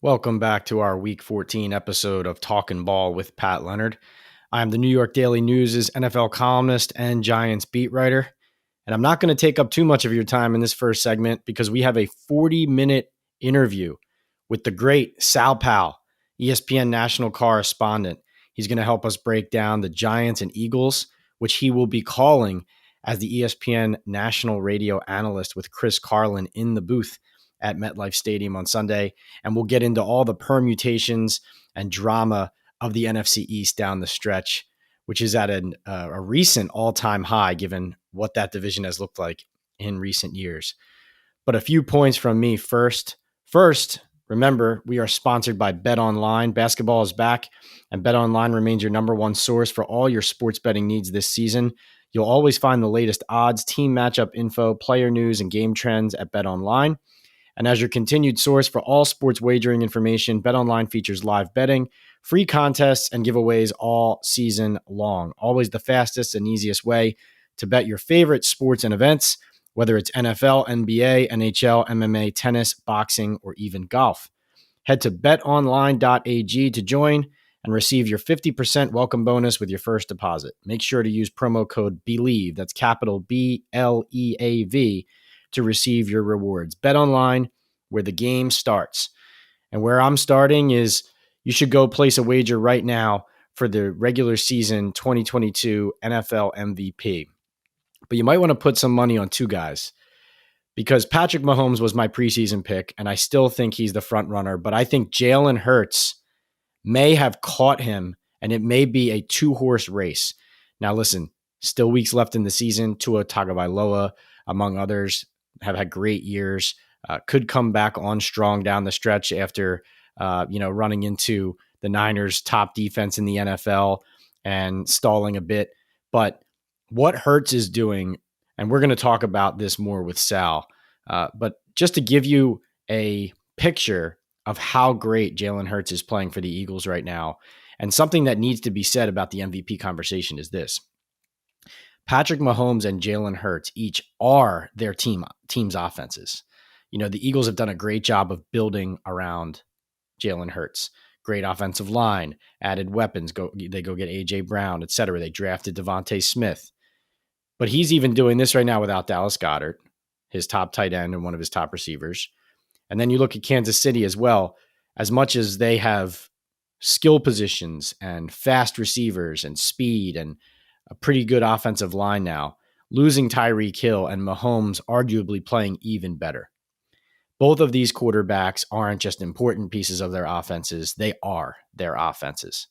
Welcome back to our Week 14 episode of Talkin Ball with Pat Leonard. I'm the New York Daily News' NFL columnist and Giants beat writer, and I'm not going to take up too much of your time in this first segment because we have a 40-minute interview with the great Sal Pal, ESPN national correspondent. He's going to help us break down the Giants and Eagles, which he will be calling as the ESPN national radio analyst with Chris Carlin in the booth at MetLife Stadium on Sunday. And we'll get into all the permutations and drama of the NFC East down the stretch, which is at a recent all-time high given what that division has looked like in recent years. But a few points from me first. First, remember, we are sponsored by BetOnline. Basketball is back, and BetOnline remains your number one source for all your sports betting needs this season. You'll always find the latest odds, team matchup info, player news, and game trends at BetOnline. And as your continued source for all sports wagering information, BetOnline features live betting, free contests, and giveaways all season long. Always the fastest and easiest way to bet your favorite sports and events, whether it's NFL, NBA, NHL, MMA, tennis, boxing, or even golf. Head to betonline.ag to join and receive your 50% welcome bonus with your first deposit. Make sure to use promo code BELIEVE, that's capital BLEAV, to receive your rewards. Bet online, where the game starts. And where I'm starting is you should go place a wager right now for the regular season 2022 NFL MVP. But you might want to put some money on two guys because Patrick Mahomes was my preseason pick, and I still think he's the front runner. But I think Jalen Hurts may have caught him, and it may be a two-horse race. Now, listen, still weeks left in the season. Tua Tagovailoa, among others, have had great years, could come back on strong down the stretch after, running into the Niners' top defense in the NFL and stalling a bit. But what Hurts is doing, and we're going to talk about this more with Sal, but just to give you a picture of how great Jalen Hurts is playing for the Eagles right now, and something that needs to be said about the MVP conversation is this. Patrick Mahomes and Jalen Hurts each are their team's offenses. You know, the Eagles have done a great job of building around Jalen Hurts. Great offensive line, added weapons. They go get A.J. Brown, et cetera. They drafted Devontae Smith. But he's even doing this right now without Dallas Goedert, his top tight end and one of his top receivers. And then you look at Kansas City as well. As much as they have skill positions and fast receivers and speed and a pretty good offensive line now, losing Tyreek Hill and Mahomes arguably playing even better. Both of these quarterbacks aren't just important pieces of their offenses. They are their offenses.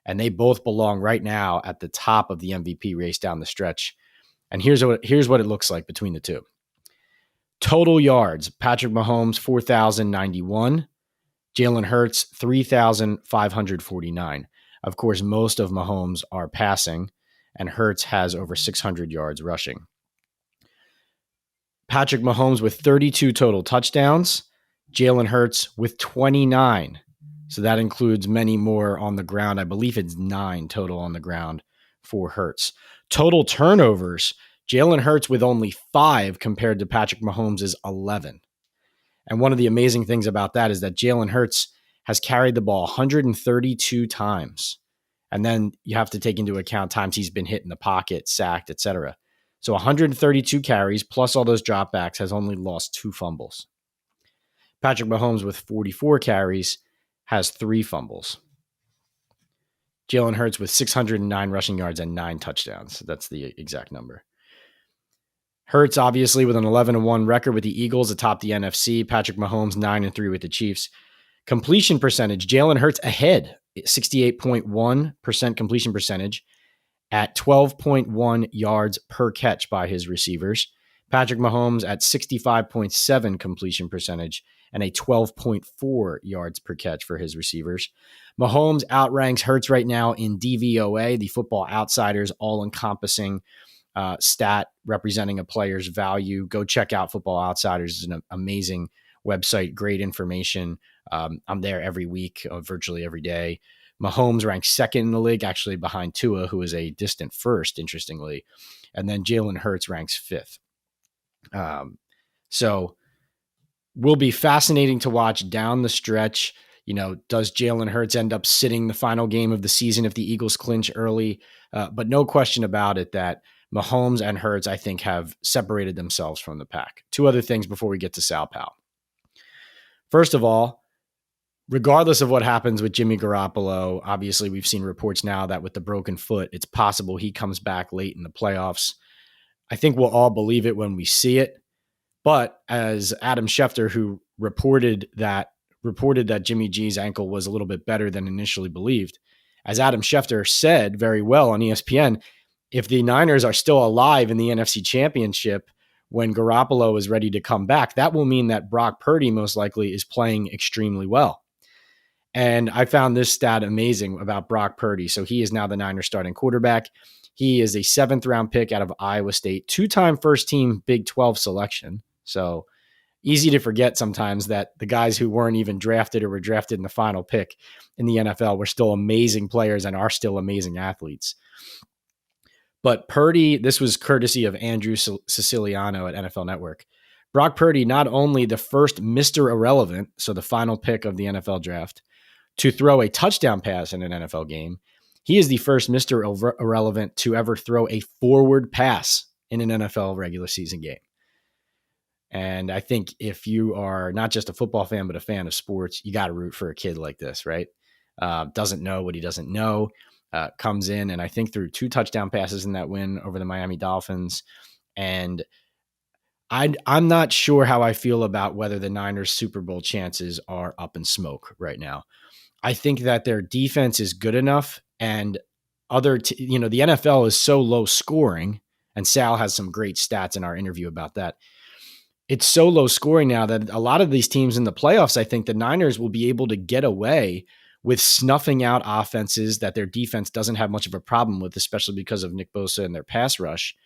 And they both belong right now at the top of the MVP race down the stretch. And here's what it looks like between the two. Total yards, Patrick Mahomes, 4,091. Jalen Hurts, 3,549. Of course, most of Mahomes are passing, and Hurts has over 600 yards rushing. Patrick Mahomes with 32 total touchdowns, Jalen Hurts with 29. So that includes many more on the ground. I believe it's 9 total on the ground for Hurts. Total turnovers, Jalen Hurts with only 5 compared to Patrick Mahomes' 11. And one of the amazing things about that is that Jalen Hurts has carried the ball 132 times. And then you have to take into account times he's been hit in the pocket, sacked, etc. So 132 carries plus all those dropbacks, has only lost 2 fumbles. Patrick Mahomes with 44 carries has 3 fumbles. Jalen Hurts with 609 rushing yards and 9 touchdowns. That's the exact number. Hurts obviously with an 11-1 record with the Eagles atop the NFC. Patrick Mahomes 9-3 with the Chiefs. Completion percentage, Jalen Hurts ahead, 68.1% completion percentage at 12.1 yards per catch by his receivers. Patrick Mahomes at 65.7 completion percentage and a 12.4 yards per catch for his receivers. Mahomes outranks Hurts right now in DVOA, the Football Outsiders all-encompassing stat representing a player's value. Go check out Football Outsiders. It's an amazing website, great information. I'm there every week, virtually every day. Mahomes ranks second in the league, actually behind Tua, who is a distant first, interestingly. And then Jalen Hurts ranks fifth. So will be fascinating to watch down the stretch. Does Jalen Hurts end up sitting the final game of the season if the Eagles clinch early? But no question about it that Mahomes and Hurts, I think, have separated themselves from the pack. Two other things before we get to Sal Pal. First of all, regardless of what happens with Jimmy Garoppolo, obviously we've seen reports now that with the broken foot, it's possible he comes back late in the playoffs. I think we'll all believe it when we see it. But as Adam Schefter, who reported that Jimmy G's ankle was a little bit better than initially believed, as Adam Schefter said very well on ESPN, if the Niners are still alive in the NFC Championship when Garoppolo is ready to come back, that will mean that Brock Purdy most likely is playing extremely well. And I found this stat amazing about Brock Purdy. So he is now the Niners starting quarterback. He is a 7th-round pick out of Iowa State, 2-time first-team Big 12 selection. So easy to forget sometimes that the guys who weren't even drafted or were drafted in the final pick in the NFL were still amazing players and are still amazing athletes. But Purdy, this was courtesy of Andrew Siciliano at NFL Network. Brock Purdy, not only the first Mr. Irrelevant, so the final pick of the NFL draft, to throw a touchdown pass in an NFL game, he is the first Mr. Irrelevant to ever throw a forward pass in an NFL regular season game. And I think if you are not just a football fan, but a fan of sports, you got to root for a kid like this, right? Doesn't know what he doesn't know, comes in, and I think threw 2 touchdown passes in that win over the Miami Dolphins. And I'm not sure how I feel about whether the Niners' Super Bowl chances are up in smoke right now. I think that their defense is good enough, and the NFL is so low scoring, and Sal has some great stats in our interview about that. It's so low scoring now that a lot of these teams in the playoffs, I think the Niners will be able to get away with snuffing out offenses that their defense doesn't have much of a problem with, especially because of Nick Bosa and their pass rush.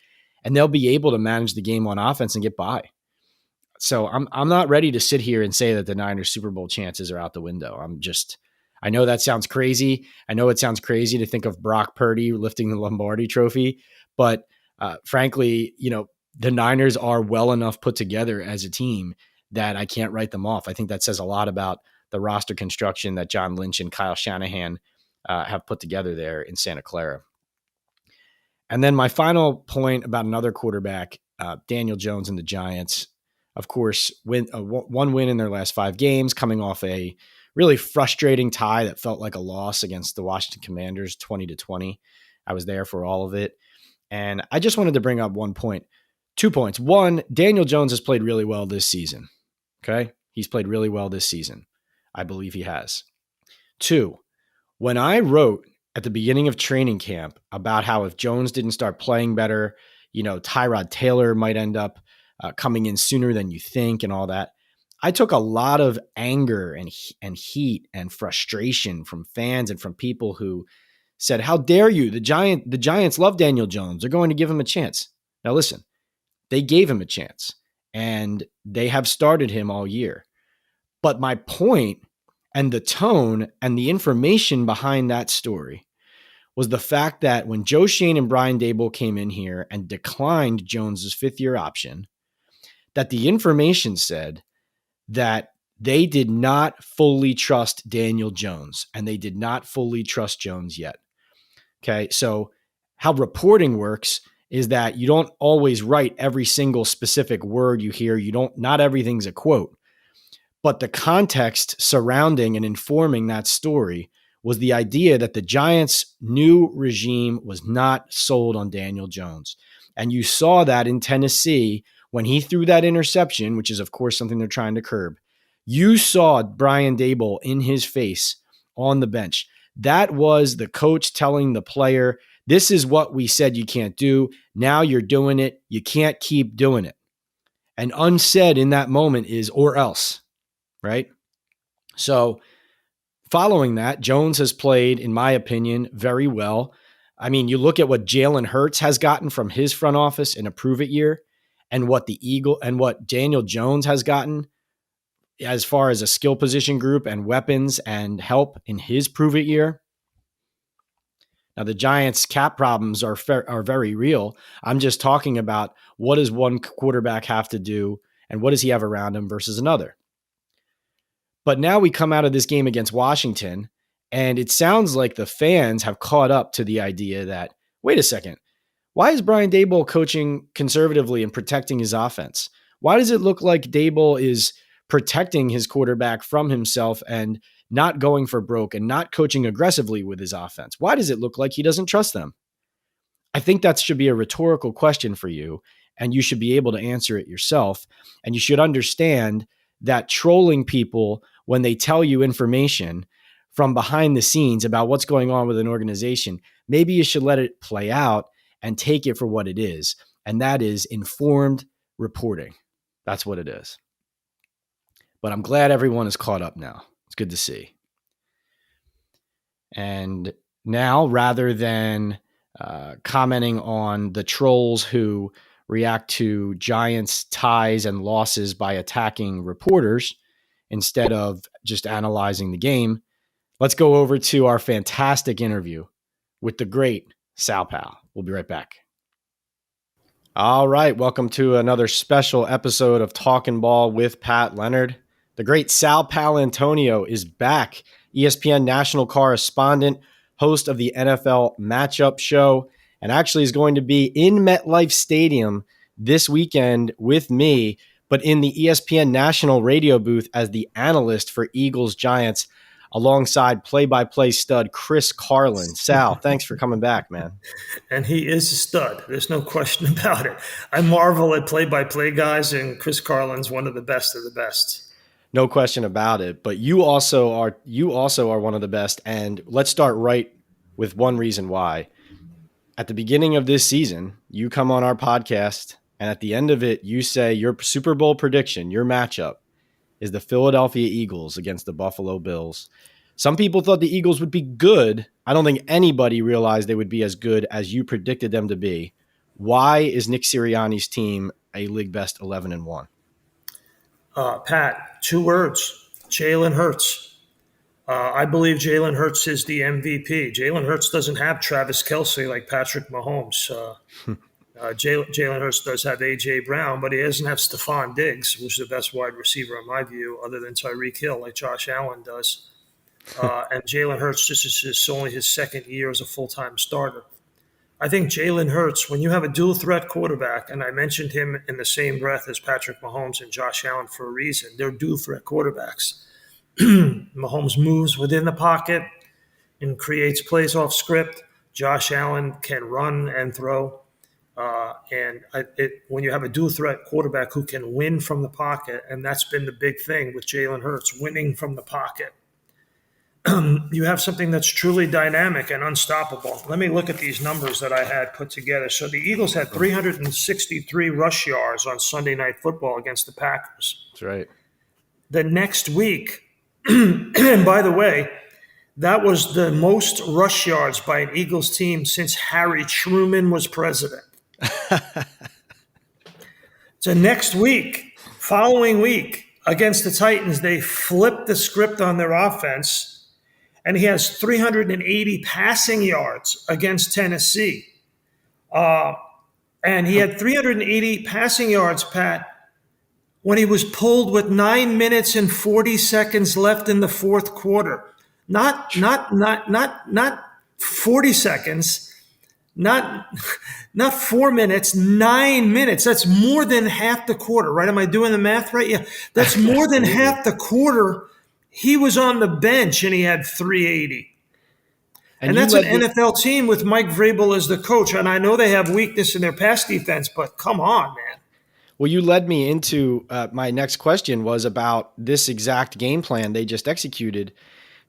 And they'll be able to manage the game on offense and get by. So I'm not ready to sit here and say that the Niners Super Bowl chances are out the window. I know that sounds crazy. I know it sounds crazy to think of Brock Purdy lifting the Lombardi trophy, but frankly, the Niners are well enough put together as a team that I can't write them off. I think that says a lot about the roster construction that John Lynch and Kyle Shanahan have put together there in Santa Clara. And then my final point about another quarterback, Daniel Jones and the Giants, of course, one win in their last 5 games, coming off a really frustrating tie that felt like a loss against the Washington Commanders, 20-20. I was there for all of it. And I just wanted to bring up 2 points. One, Daniel Jones has played really well this season. Okay? He's played really well this season. I believe he has. 2, when I wrote at the beginning of training camp about how if Jones didn't start playing better, Tyrod Taylor might end up coming in sooner than you think and all that, I took a lot of anger and heat and frustration from fans and from people who said, how dare you? The Giants love Daniel Jones. They're going to give him a chance. Now listen, they gave him a chance and they have started him all year. But my point and the tone and the information behind that story was the fact that when Joe Schoen and Brian Daboll came in here and declined Jones's 5th-year option, that the information said that they did not fully trust Daniel Jones and they did not fully trust Jones yet. Okay, so how reporting works is that you don't always write every single specific word you hear. Not everything's a quote. But the context surrounding and informing that story was the idea that the Giants' new regime was not sold on Daniel Jones. And you saw that in Tennessee when he threw that interception, which is, of course, something they're trying to curb. You saw Brian Daboll in his face on the bench. That was the coach telling the player, this is what we said you can't do. Now you're doing it. You can't keep doing it. And unsaid in that moment is, or else. Right? So following that, Jones has played, in my opinion, very well. I mean, you look at what Jalen Hurts has gotten from his front office in a prove-it year and what what Daniel Jones has gotten as far as a skill position group and weapons and help in his prove-it year. Now, the Giants' cap problems are very real. I'm just talking about what does one quarterback have to do and what does he have around him versus another. But now we come out of this game against Washington, and it sounds like the fans have caught up to the idea that, wait a second, why is Brian Daboll coaching conservatively and protecting his offense? Why does it look like Daboll is protecting his quarterback from himself and not going for broke and not coaching aggressively with his offense? Why does it look like he doesn't trust them? I think that should be a rhetorical question for you, and you should be able to answer it yourself. And you should understand that trolling people when they tell you information from behind the scenes about what's going on with an organization, maybe you should let it play out and take it for what it is. And that is informed reporting. That's what it is. But I'm glad everyone is caught up now. It's good to see. And now, rather than commenting on the trolls who react to Giants' ties and losses by attacking reporters instead of just analyzing the game, let's go over to our fantastic interview with the great Sal Pal. We'll be right back. All right, welcome to another special episode of Talkin Ball with Pat Leonard. The great Sal Paolantonio is back, ESPN national correspondent, host of the NFL Matchup Show, and actually is going to be in MetLife Stadium this weekend with me, but in the ESPN national radio booth as the analyst for Eagles Giants, alongside play-by-play stud Chris Carlin. Sal, thanks for coming back, man. And he is a stud. There's no question about it. I marvel at play-by-play guys, and Chris Carlin's one of the best of the best. No question about it. But you also are one of the best. And let's start right with one reason why. At the beginning of this season, you come on our podcast, and at the end of it, you say your Super Bowl prediction, your matchup, is the Philadelphia Eagles against the Buffalo Bills. Some people thought the Eagles would be good. I don't think anybody realized they would be as good as you predicted them to be. Why is Nick Sirianni's team a league best 11-1? Pat, 2 words, Jalen Hurts. I believe Jalen Hurts is the MVP. Jalen Hurts doesn't have Travis Kelce like Patrick Mahomes. Jalen Hurts does have A.J. Brown, but he doesn't have Stephon Diggs, who's the best wide receiver in my view, other than Tyreek Hill, like Josh Allen does. And Jalen Hurts, this is only his second year as a full-time starter. I think Jalen Hurts, when you have a dual-threat quarterback, and I mentioned him in the same breath as Patrick Mahomes and Josh Allen for a reason, they're dual-threat quarterbacks. Mahomes moves within the pocket and creates plays off script. Josh Allen can run and throw. When you have a dual-threat quarterback who can win from the pocket, and that's been the big thing with Jalen Hurts, winning from the pocket, you have something that's truly dynamic and unstoppable. Let me look at these numbers that I had put together. So the Eagles had 363 rush yards on Sunday Night Football against the Packers. That's right. The next week, and by the way, that was the most rush yards by an Eagles team since Harry Truman was president. So next week, following week, against the Titans, they flipped the script on their offense, and he has 380 passing yards against Tennessee. And he had 380 passing yards, Pat, when he was pulled with 9 minutes and 40 seconds left in the fourth quarter. Not 40 seconds, not 4 minutes, 9 minutes. That's more than half the quarter, right? Am I doing the math right? Yeah, that's more than half the quarter. He was on the bench and he had 380. And that's an NFL team with Mike Vrabel as the coach. And I know they have weakness in their pass defense, but come on, man. Well, you led me into my next question was about this exact game plan they just executed.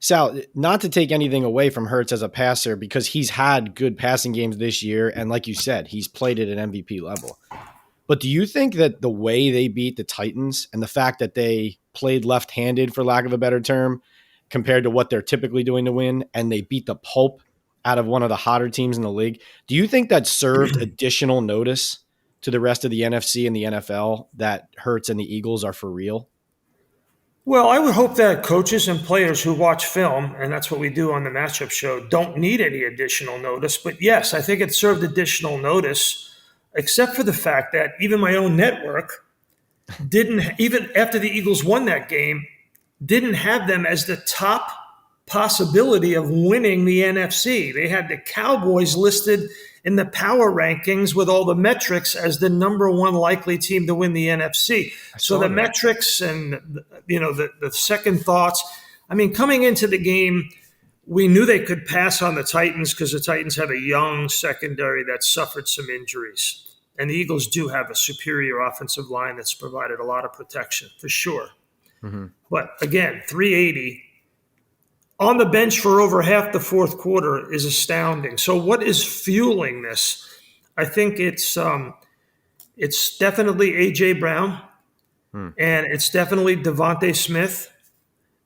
Sal, not to take anything away from Hurts as a passer, because he's had good passing games this year. And like you said, he's played at an MVP level. But do you think that the way they beat the Titans and the fact that they played left-handed, for lack of a better term, compared to what they're typically doing to win, and they beat the pulp out of one of the hotter teams in the league, do you think that served additional notice to the rest of the NFC and the NFL that Hurts and the Eagles are for real? Well, I would hope that coaches and players who watch film, and that's what we do on the matchup show, don't need any additional notice. But yes, I think it served additional notice, except for the fact that even my own network didn't, even after the Eagles won that game, didn't have them as the top possibility of winning the NFC. They had the Cowboys listed in the power rankings with all the metrics as the number one likely team to win the NFC. So the metrics and, the second thoughts, I mean, coming into the game, we knew they could pass on the Titans because the Titans have a young secondary that suffered some injuries. And the Eagles do have a superior offensive line that's provided a lot of protection, for sure. Mm-hmm. But again, 380 on the bench for over half the fourth quarter is astounding. So what is fueling this? I think it's definitely A.J. Brown, and it's definitely Devontae Smith.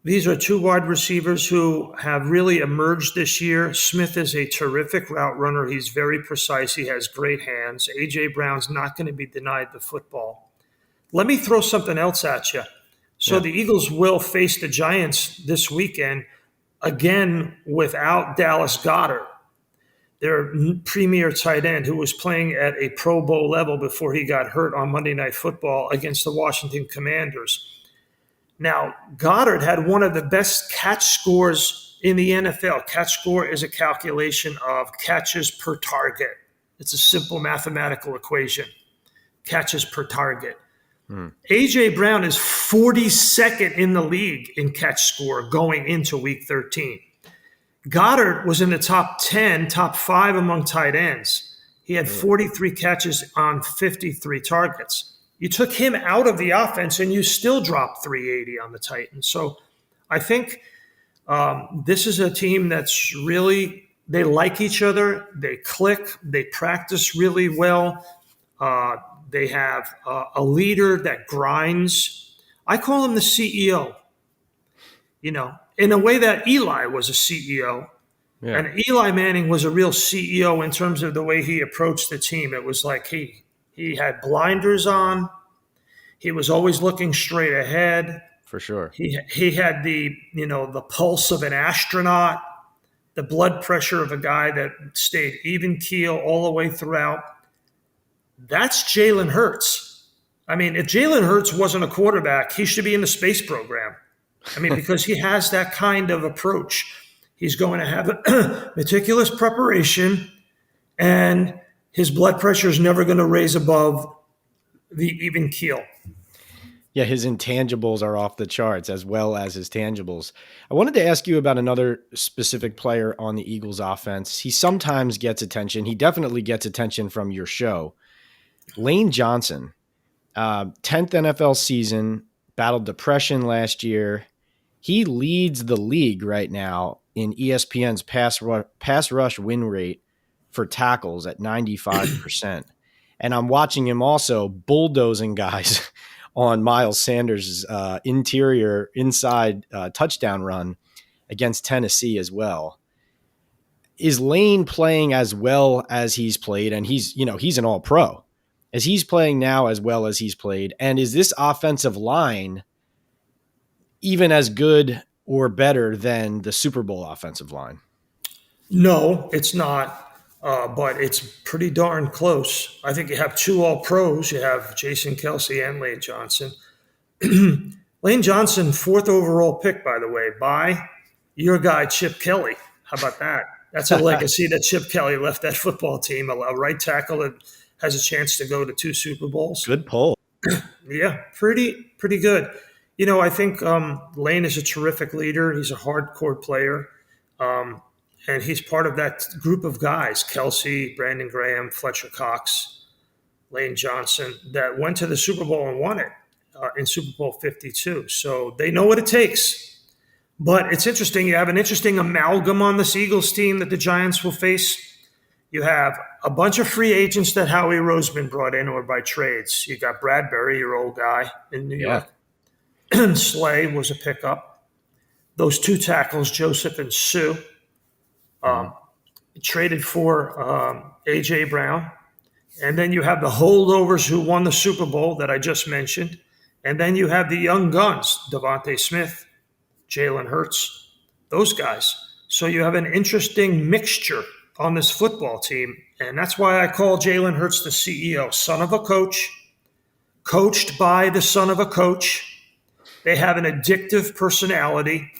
These are two wide receivers who have really emerged this year. Smith is a terrific route runner. He's very precise. He has great hands. A.J. Brown's not going to be denied the football. Let me throw something else at you. So The Eagles will face the Giants this weekend, again without Dallas Goedert, their premier tight end, who was playing at a Pro Bowl level before he got hurt on Monday Night Football against the Washington Commanders. Now, Goddard had one of the best catch scores in the NFL. Catch score is a calculation of catches per target. It's a simple mathematical equation. Catches per target. A.J. Brown is 42nd in the league in catch score going into Week 13. Goddard was in the top 10, top 5 among tight ends. He had 43 catches on 53 targets. You took him out of the offense, and you still dropped 380 on the Titans. So I think this is a team that's really – they like each other. They click. They practice really well. They have a leader that grinds. I call him the CEO, in a way that Eli was a CEO. Yeah. And Eli Manning was a real CEO in terms of the way he approached the team. It was like he had blinders on. He was always looking straight ahead. For sure. He had the pulse of an astronaut, the blood pressure of a guy that stayed even keel all the way throughout. That's Jalen Hurts. I mean, if Jalen Hurts wasn't a quarterback, he should be in the space program. I mean, because he has that kind of approach. He's going to have a meticulous preparation, and his blood pressure is never going to raise above the even keel. Yeah, his intangibles are off the charts as well as his tangibles. I wanted to ask you about another specific player on the Eagles offense. He sometimes gets attention. He definitely gets attention from your show. Lane Johnson, 10th NFL season, battled depression last year. He leads the league right now in ESPN's pass rush win rate for tackles at 95%. And I'm watching him also bulldozing guys on Miles Sanders' inside touchdown run against Tennessee as well. Is Lane playing as well as he's played? And he's an all-pro. Is he's playing now as well as he's played? And is this offensive line even as good or better than the Super Bowl offensive line? No, it's not. But it's pretty darn close. I think you have two all-pros. You have Jason Kelce and Lane Johnson. Lane Johnson, 4th overall pick, by the way, by your guy, Chip Kelly. How about that? That's a legacy that Chip Kelly left that football team, a right tackle that has a chance to go to 2 Super Bowls. Good poll. Yeah, pretty good. I think Lane is a terrific leader. He's a hardcore player. And he's part of that group of guys, Kelce, Brandon Graham, Fletcher Cox, Lane Johnson, that went to the Super Bowl and won it in Super Bowl 52. So they know what it takes. But it's interesting. You have an interesting amalgam on this Eagles team that the Giants will face. You have a bunch of free agents that Howie Roseman brought in or by trades. You got Bradbury, your old guy in New York. Slay was a pickup. Those 2 tackles, Joseph and Sue. Traded for A.J. Brown. And then you have the holdovers who won the Super Bowl that I just mentioned. And then you have the young guns, Devontae Smith, Jalen Hurts, those guys. So you have an interesting mixture on this football team. And that's why I call Jalen Hurts the CEO, son of a coach, coached by the son of a coach. They have an addictive personality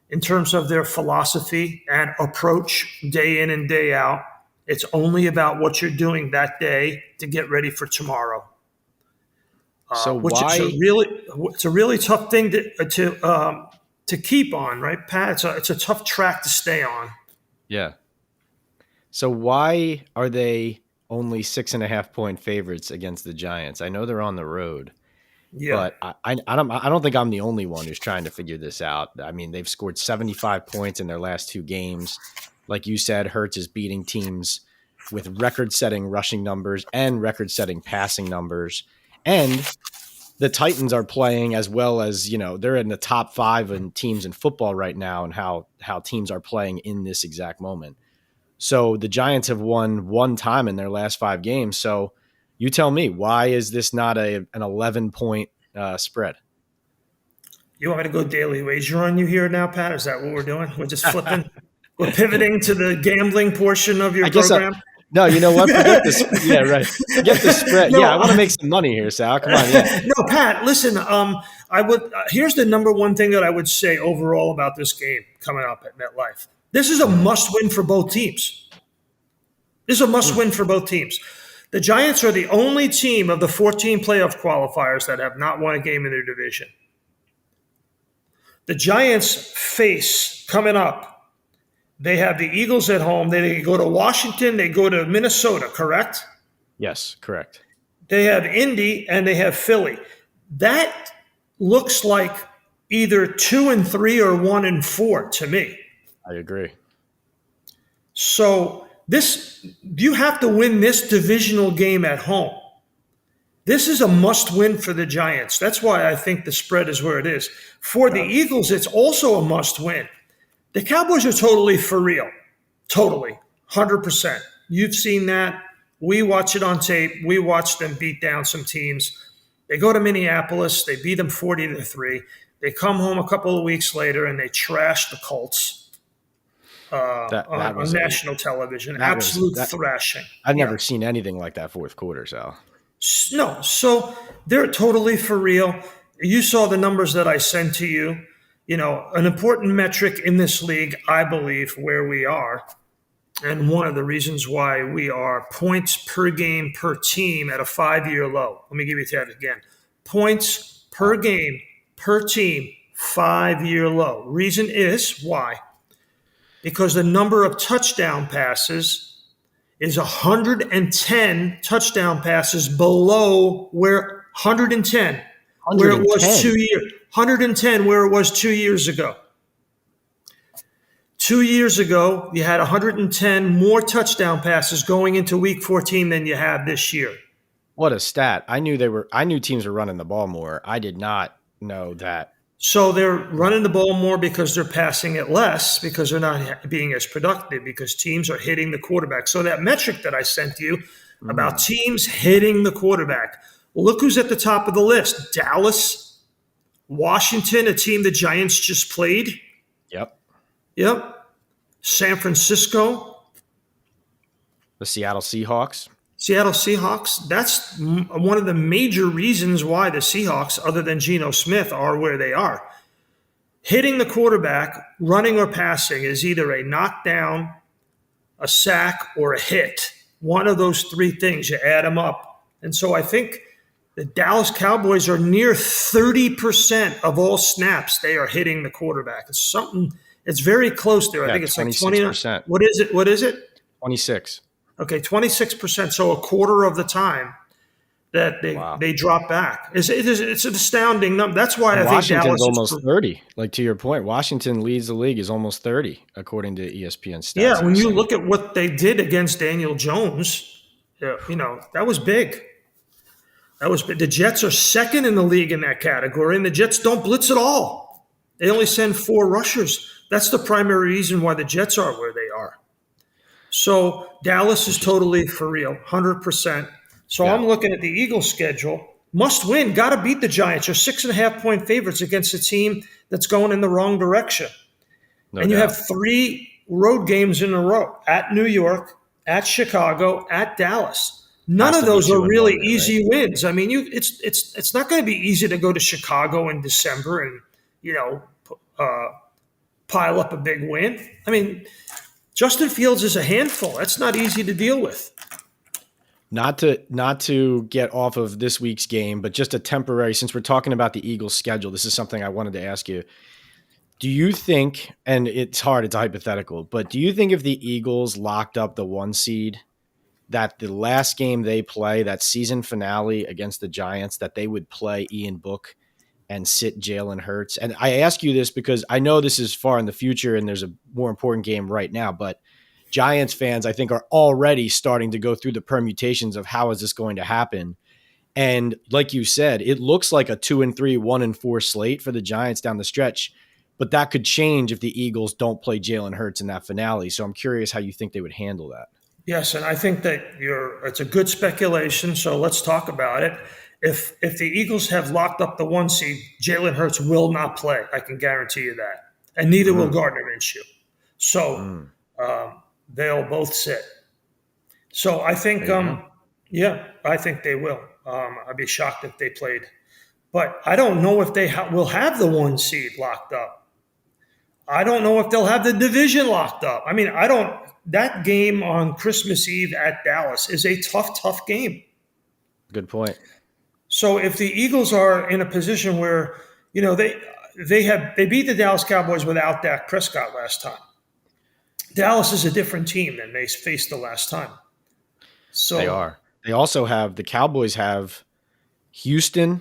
in terms of their philosophy and approach day in and day out. It's only about what you're doing that day to get ready for tomorrow. So Which why? it's a really tough thing to keep on, right, Pat? It's a tough track to stay on. Yeah. So why are they only 6.5-point favorites against the Giants? I know they're on the road, Yeah. but I don't think I'm the only one who's trying to figure this out. I mean, they've scored 75 points in their last 2 games. Like you said, Hurts is beating teams with record-setting rushing numbers and record-setting passing numbers. And the Titans are playing as well as, they're in the top 5 in teams in football right now, and how teams are playing in this exact moment. So the Giants have won 1 time in their last 5 games. So you tell me, why is this not an 11-point spread? You want me to go daily wager on you here now, Pat? Is that what we're doing? We're just flipping. We're pivoting to the gambling portion of your program. No, you know what? Forget this. Yeah, right. Forget the spread. No, yeah, I want to make some money here, Sal. Come on. Yeah. No, Pat. Listen. I would. Here's the number one thing that I would say overall about this game coming up at MetLife. This is a must-win for both teams. This is a must-win for both teams. The Giants are the only team of the 14 playoff qualifiers that have not won a game in their division. The Giants face, coming up, they have the Eagles at home. They go to Washington. They go to Minnesota, correct? Yes, correct. They have Indy and they have Philly. That looks like either 2-3 or 1-4 to me. I agree. So you have to win this divisional game at home. This is a must-win for the Giants. That's why I think the spread is where it is. For the Eagles, it's also a must-win. The Cowboys are totally for real. Totally. 100%. You've seen that. We watch it on tape. We watch them beat down some teams. They go to Minneapolis. They beat them 40-3. They come home a couple of weeks later and they trash the Colts. On national television. Absolute thrashing. I've never seen anything like that fourth quarter, Sal. No. So they're totally for real. You saw the numbers that I sent to you. An important metric in this league, I believe, where we are, and one of the reasons why we are points per game per team at a 5-year low. Let me give you that again. Points per game per team, 5-year low. Reason is why? Because the number of touchdown passes is 110 touchdown passes below where 110 where it was 2 years. 110 where it was 2 years ago. 2 years ago, you had 110 more touchdown passes going into Week 14 than you have this year. What a stat! I knew teams were running the ball more. I did not know that. So they're running the ball more because they're passing it less, because they're not being as productive, because teams are hitting the quarterback. So that metric that I sent you about teams hitting the quarterback, look who's at the top of the list. Dallas, Washington, a team the Giants just played. Yep. San Francisco. The Seattle Seahawks. That's one of the major reasons why the Seahawks, other than Geno Smith, are where they are. Hitting the quarterback, running or passing, is either a knockdown, a sack, or a hit. One of those 3 things, you add them up. And so I think the Dallas Cowboys are near 30% of all snaps they are hitting the quarterback. It's very close there. I think it's 26%. Like 20%. What is it? 26. Okay, 26%. So a quarter of the time that they drop back. It's an astounding number. That's why I think Dallas is almost 30. Like, to your point, Washington leads the league, is almost 30 according to ESPN stats. Yeah, when you look at what they did against Daniel Jones, that was big. The Jets are second in the league in that category, and the Jets don't blitz at all. They only send 4 rushers. That's the primary reason why the Jets are where they are. So Dallas is totally for real, 100%. So I'm looking at the Eagles' schedule. Must win, got to beat the Giants. You're 6.5-point favorites against a team that's going in the wrong direction. You have 3 road games in a row, at New York, at Chicago, at Dallas. None Has of to be those are 2-1 really there, right? easy wins. I mean, it's not going to be easy to go to Chicago in December and you know uh, pile up a big win. I mean, Justin Fields is a handful. That's not easy to deal with. Not to get off of this week's game, but just a temporary, since we're talking about the Eagles schedule, this is something I wanted to ask you. Do you think, and it's hard, it's hypothetical, but do you think if the Eagles locked up the 1 seed, that the last game they play, that season finale against the Giants, that they would play Ian Book and sit Jalen Hurts? And I ask you this because I know this is far in the future and there's a more important game right now, but Giants fans, I think, are already starting to go through the permutations of how is this going to happen. And like you said, it looks like a 2-3, 1-4 slate for the Giants down the stretch, but that could change if the Eagles don't play Jalen Hurts in that finale. So I'm curious how you think they would handle that. Yes, and I think that it's a good speculation. So let's talk about it. If the Eagles have locked up the 1 seed, Jalen Hurts will not play. I can guarantee you that, and neither will Gardner Minshew. So they'll both sit. So I think, yeah, I think they will. I'd be shocked if they played, but I don't know if they will have the 1 seed locked up. I don't know if they'll have the division locked up. I mean, I don't. That game on Christmas Eve at Dallas is a tough game. Good point. So if the Eagles are in a position where, you know, they beat the Dallas Cowboys without Dak Prescott last time. Dallas is a different team than they faced the last time. So They are. They also have, the Cowboys have Houston,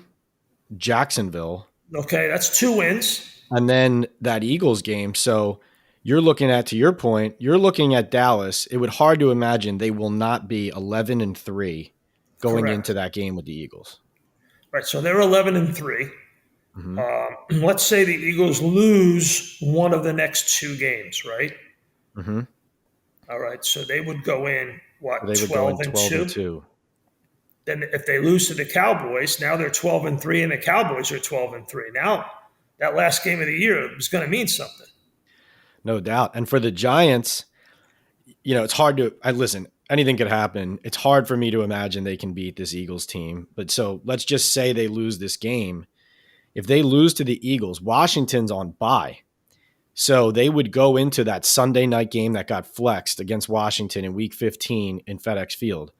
Jacksonville, okay, that's 2 wins. and then that Eagles game. So you're looking at, to your point, you're looking at Dallas. It would hard to imagine they will not be 11-3 going Correct. into that game with the Eagles. Right, so they're 11-3. Let's say the Eagles lose one of the next 2 games, right? All right, so they would go in what, They would go in 12-2? 12-2. Then if they lose to the Cowboys, now they're 12-3, and the Cowboys are 12-3. Now that last game of the year is going to mean something. No doubt. And for the Giants, you know, it's hard to, listen, anything could happen. It's hard for me to imagine they can beat this Eagles team. But so let's just say they lose this game. If they lose to the Eagles, Washington's on bye. So they would go into that Sunday night game that got flexed against Washington in week 15 in FedEx Field.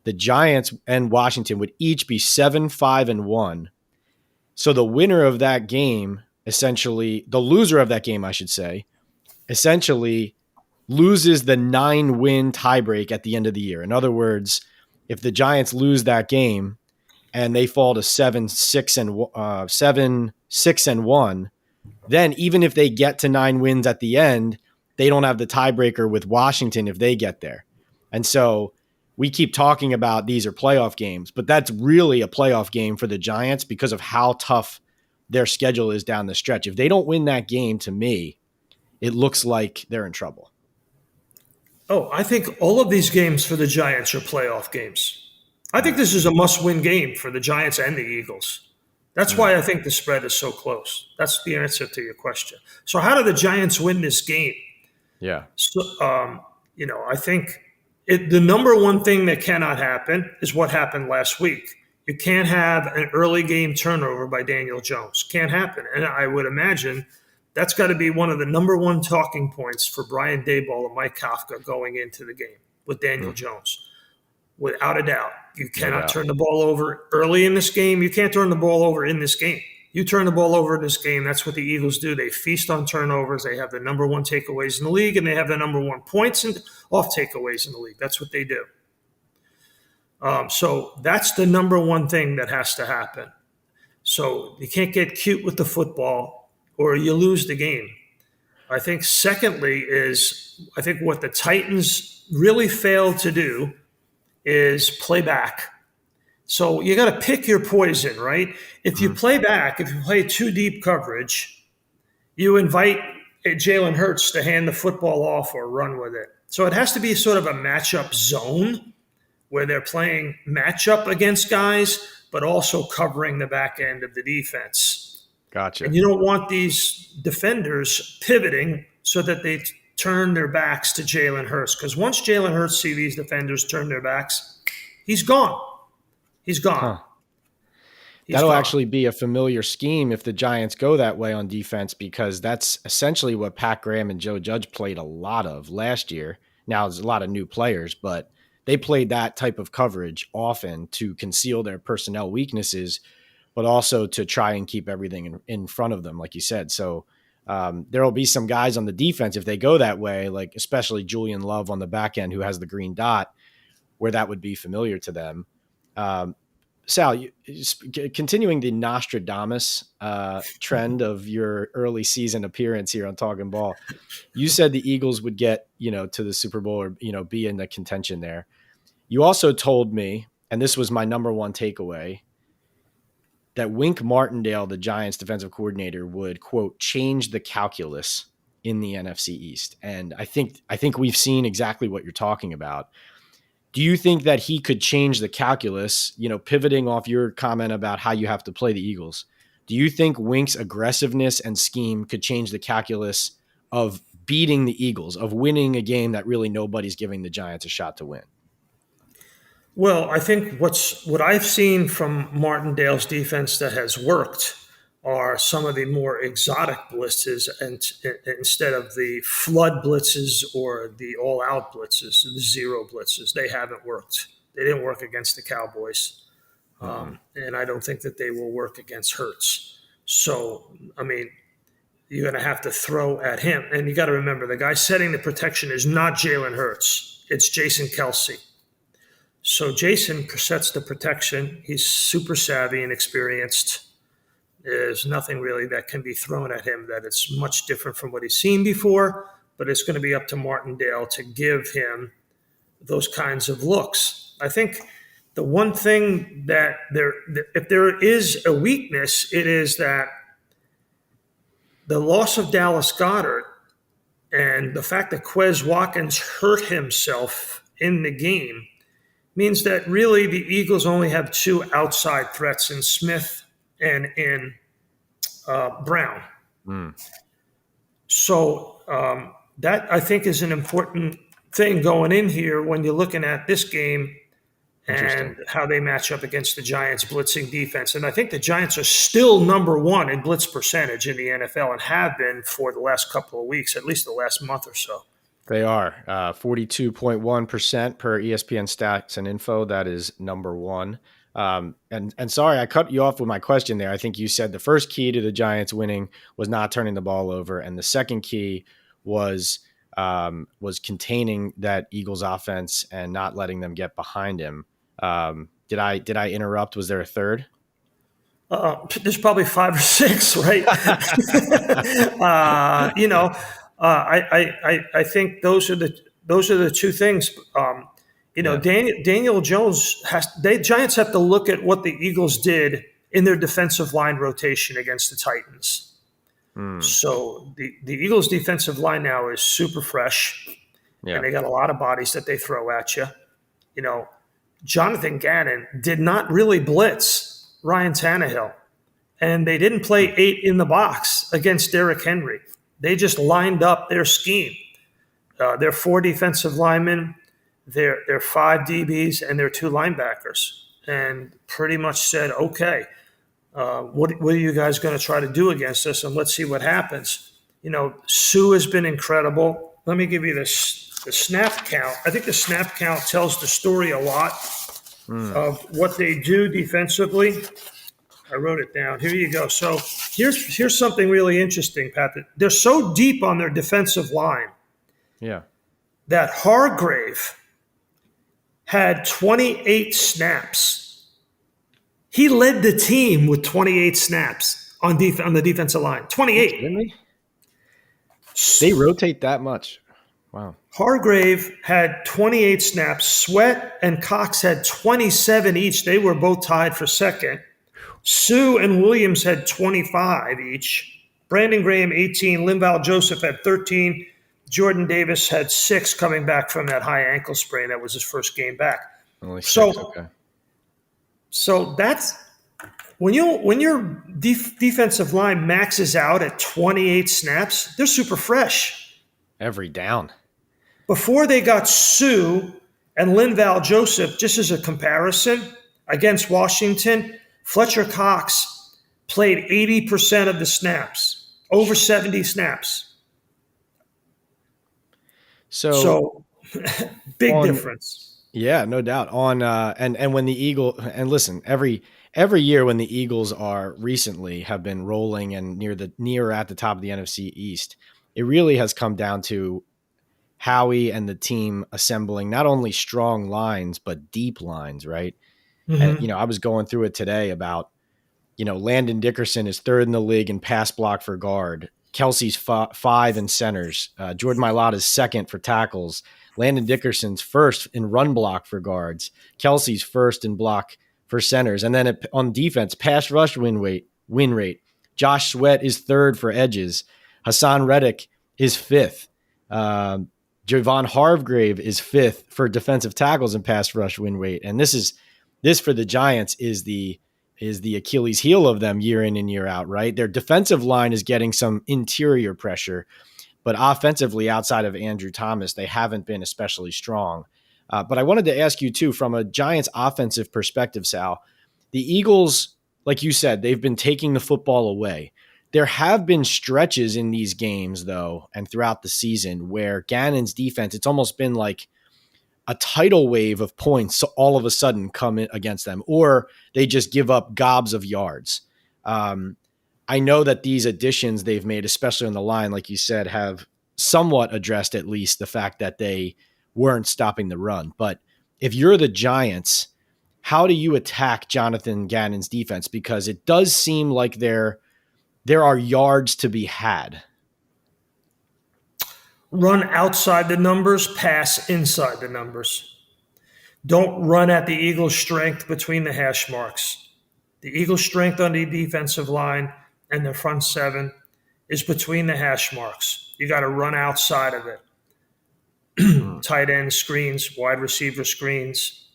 The Giants and Washington would each be 7-5-1. So the winner of that game, essentially, the loser of that game, I should say, essentially loses the 9-win tiebreak at the end of the year. In other words, if the Giants lose that game and they fall to 7-6-1, then even if they get to 9 wins at the end, they don't have the tiebreaker with Washington if they get there. And so we keep talking about these are playoff games, but that's really a playoff game for the Giants because of how tough their schedule is down the stretch. If they don't win that game, to me, it looks like they're in trouble. Oh, I think all of these games for the Giants are playoff games. I think this is a must-win game for the Giants and the Eagles. That's why I think the spread is so close. That's the answer to your question. So how do the Giants win this game? Yeah. So, you know, I think the number one thing that cannot happen is what happened last week. You can't have an early game turnover by Daniel Jones. Can't happen. And I would imagine that's got to be one of the number one talking points for Brian Daboll and Mike Kafka going into the game with Daniel Jones. Without a doubt. You cannot turn the ball over early in this game. You can't turn the ball over in this game. You turn the ball over in this game, that's what the Eagles do. They feast on turnovers. They have the number one takeaways in the league, and they have the number one points and off takeaways in the league. That's what they do. So that's the number one thing that has to happen. So you can't get cute with the football or you lose the game. I think secondly is I think what the Titans really failed to do is play back. So you got to pick your poison, right? If you play back, if you play too deep coverage, you invite Jalen Hurts to hand the football off or run with it. So it has to be sort of a matchup zone where they're playing matchup against guys, but also covering the back end of the defense. Gotcha. And you don't want these defenders pivoting so that they turn their backs to Jalen Hurts. Because once Jalen Hurts see these defenders turn their backs, He's gone. He's gone. Huh. He's That'll gone. actually be a familiar scheme if the Giants go that way on defense, because that's essentially what Pat Graham and Joe Judge played a lot of last year. Now, there's a lot of new players, but they played that type of coverage often to conceal their personnel weaknesses, but also to try and keep everything in front of them, like you said. So there will be some guys on the defense, if they go that way, like especially Julian Love on the back end, who has the green dot, where that would be familiar to them. Um, Sal, continuing the Nostradamus trend of your early season appearance here on Talkin Ball, you said the Eagles would get, to the Super Bowl, or, be in the contention there. You also told me, and this was my number one takeaway, that Wink Martindale, the Giants defensive coordinator, would, quote, change the calculus in the NFC East. And I think we've seen exactly what you're talking about. Do you think that he could change the calculus, pivoting off your comment about how you have to play the Eagles? Do you think Wink's aggressiveness and scheme could change the calculus of beating the Eagles, of winning a game that really nobody's giving the Giants a shot to win? Well, I think what I've seen from Martindale's defense that has worked are some of the more exotic blitzes, and instead of the flood blitzes or the all-out blitzes, the zero blitzes, they haven't worked. They didn't work against the Cowboys, and I don't think that they will work against Hurts. So, I mean, you're going to have to throw at him, and you got to remember the guy setting the protection is not Jalen Hurts; it's Jason Kelsey. So Jason sets the protection. He's super savvy and experienced. There's nothing really that can be thrown at him that is much different from what he's seen before, but it's going to be up to Martindale to give him those kinds of looks. I think the one thing that if there is a weakness, it is that the loss of Dallas Goedert and the fact that Quez Watkins hurt himself in the game means that really the Eagles only have two outside threats in Smith and in Brown. So that I think is an important thing going in here when you're looking at this game and how they match up against the Giants' blitzing defense. And I think the Giants are still number one in blitz percentage in the NFL and have been for the last couple of weeks, at least the last month or so. They are 42.1% per ESPN stats and info. That is number one. And sorry, I cut you off with my question there. I think you said the first key to the Giants winning was not turning the ball over, and the second key was containing that Eagles offense and not letting them get behind him. Did I interrupt? Was there a third? There's probably 5 or 6, right? I think those are the two things. Daniel Jones Giants have to look at what the Eagles did in their defensive line rotation against the Titans. So the Eagles' defensive line now is super fresh, and they got a lot of bodies that they throw at you. Jonathan Gannon did not really blitz Ryan Tannehill, and they didn't play 8 in the box against Derrick Henry. They just lined up their scheme. Their 4 defensive linemen, their 5 DBs, and their 2 linebackers, and pretty much said, okay, what are you guys going to try to do against us, and let's see what happens. Sue has been incredible. Let me give you the snap count. I think the snap count tells the story a lot of what they do defensively. I wrote it down. Here you go. So here's something really interesting, Pat. They're so deep on their defensive line that Hargrave had 28 snaps. He led the team with 28 snaps on the defensive line. 28. Really? They rotate that much. Wow. Hargrave had 28 snaps. Sweat and Cox had 27 each. They were both tied for second. Sue and Williams had 25 each. Brandon Graham, 18. Linval Joseph had 13. Jordan Davis had 6 coming back from that high ankle sprain. That was his first game back. Only 6, okay. So that's when your defensive line maxes out at 28 snaps, they're super fresh. Every down. Before they got Sue And Linval Joseph, just as a comparison, against Washington, Fletcher Cox played 80% of the snaps, over 70 snaps. So big difference. Yeah, no doubt. And when the listen, every year when the Eagles recently have been rolling and near at the top of the NFC East, it really has come down to Howie and the team assembling not only strong lines but deep lines, right? And I was going through it today about Landon Dickerson is third in the league in pass block for guard. Kelsey's five in centers. Jordan Mailata is second for tackles. Landon Dickerson's first in run block for guards. Kelsey's first in block for centers. And then on defense, pass rush win rate. Josh Sweat is third for edges. Hassan Reddick is fifth. Javon Hargrave is fifth for defensive tackles and pass rush win rate. And this for the Giants is the Achilles heel of them year in and year out, right? Their defensive line is getting some interior pressure, but offensively, outside of Andrew Thomas, they haven't been especially strong. But I wanted to ask you too, from a Giants offensive perspective, Sal, the Eagles, like you said, they've been taking the football away. There have been stretches in these games, though, and throughout the season where Gannon's defense, it's almost been like a tidal wave of points all of a sudden come in against them, or they just give up gobs of yards. I know that these additions they've made, especially on the line, like you said, have somewhat addressed at least the fact that they weren't stopping the run. But if you're the Giants, how do you attack Jonathan Gannon's defense? Because it does seem like there are yards to be had. Run outside the numbers, pass inside the numbers. Don't run at the Eagles' strength between the hash marks. The Eagles' strength on the defensive line and the front seven is between the hash marks. You got to run outside of it. Tight end screens, wide receiver screens,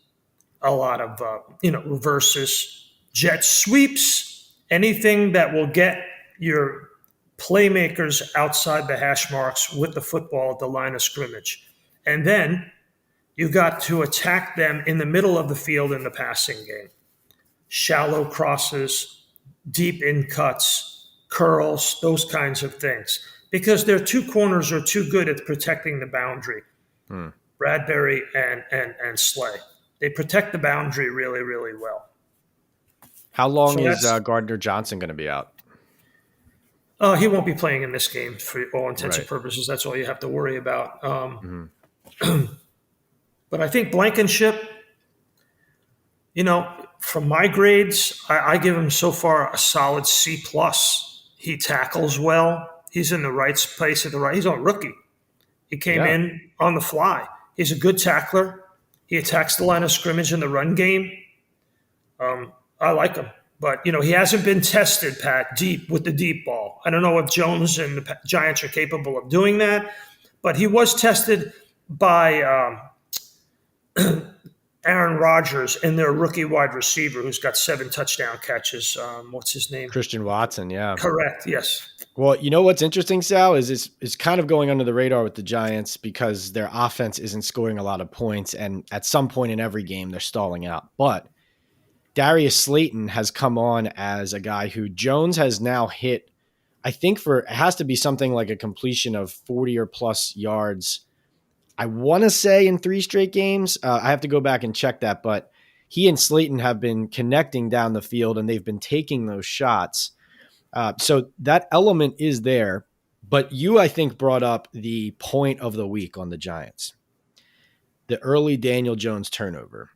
a lot of reverses, jet sweeps, anything that will get your playmakers outside the hash marks with the football at the line of scrimmage. And then you got to attack them in the middle of the field in the passing game. Shallow crosses, deep in cuts, curls, those kinds of things. Because their two corners are too good at protecting the boundary. Bradbury and Slay. They protect the boundary really, really well. How long is Gardner Johnson going to be out? He won't be playing in this game for all intents and purposes. That's all you have to worry about. But I think Blankenship, from my grades, I give him so far a solid C+. He tackles well. He's in the right place at the right. He's a rookie. He came in on the fly. He's a good tackler. He attacks the line of scrimmage in the run game. I like him. But, he hasn't been tested, Pat, deep with the deep ball. I don't know if Jones and the Giants are capable of doing that, but he was tested by Aaron Rodgers and their rookie wide receiver who's got 7 touchdown catches. What's his name? Christian Watson, yeah. Correct, yes. Well, you know what's interesting, Sal, is it's kind of going under the radar with the Giants because their offense isn't scoring a lot of points, and at some point in every game they're stalling out. But Darius Slayton has come on as a guy who Jones has now hit, I think it has to be something like a completion of 40 or plus yards. I want to say in 3 straight games. I have to go back and check that, but he and Slayton have been connecting down the field and they've been taking those shots. So that element is there, but you, I think, brought up the point of the week on the Giants, the early Daniel Jones turnover.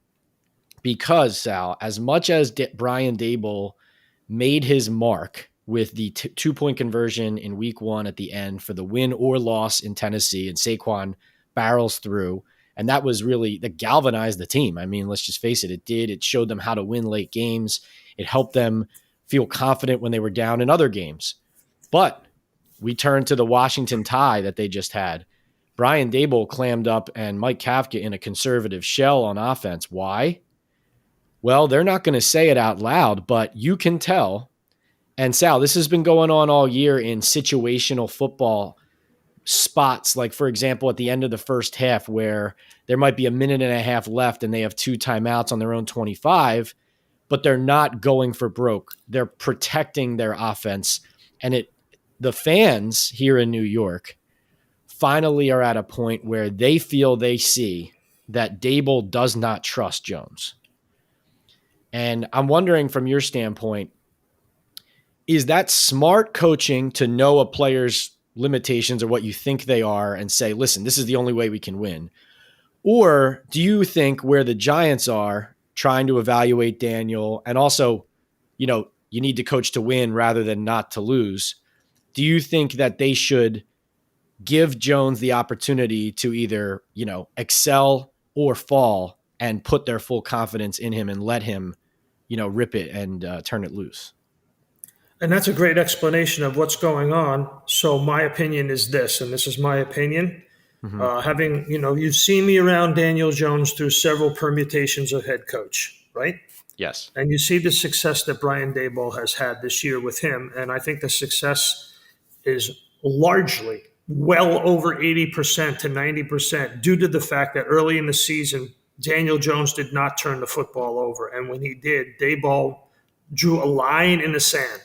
Because, Sal, as much as Brian Daboll made his mark with the 2-point conversion in week 1 at the end for the win or loss in Tennessee, and Saquon barrels through, and that galvanized the team. I mean, let's just face it, it did. It showed them how to win late games. It helped them feel confident when they were down in other games. But we turn to the Washington tie that they just had. Brian Daboll clammed up and Mike Kafka in a conservative shell on offense. Why? Well, they're not going to say it out loud, but you can tell. And Sal, this has been going on all year in situational football spots, like for example, at the end of the first half where there might be a minute and a half left and they have 2 timeouts on their own 25, but they're not going for broke. They're protecting their offense. And the fans here in New York finally are at a point where they feel they see that Dable does not trust Jones. And I'm wondering from your standpoint, is that smart coaching to know a player's limitations or what you think they are and say, listen, this is the only way we can win? Or do you think where the Giants are trying to evaluate Daniel and also, you need to coach to win rather than not to lose? Do you think that they should give Jones the opportunity to either, excel or fall and put their full confidence in him and let him, rip it and turn it loose? And that's a great explanation of what's going on. So my opinion is this, and this is my opinion. You've seen me around Daniel Jones through several permutations of head coach, right? Yes. And you see the success that Brian Daboll has had this year with him. And I think the success is largely well over 80% to 90% due to the fact that early in the season, Daniel Jones did not turn the football over. And when he did, Daboll drew a line in the sand,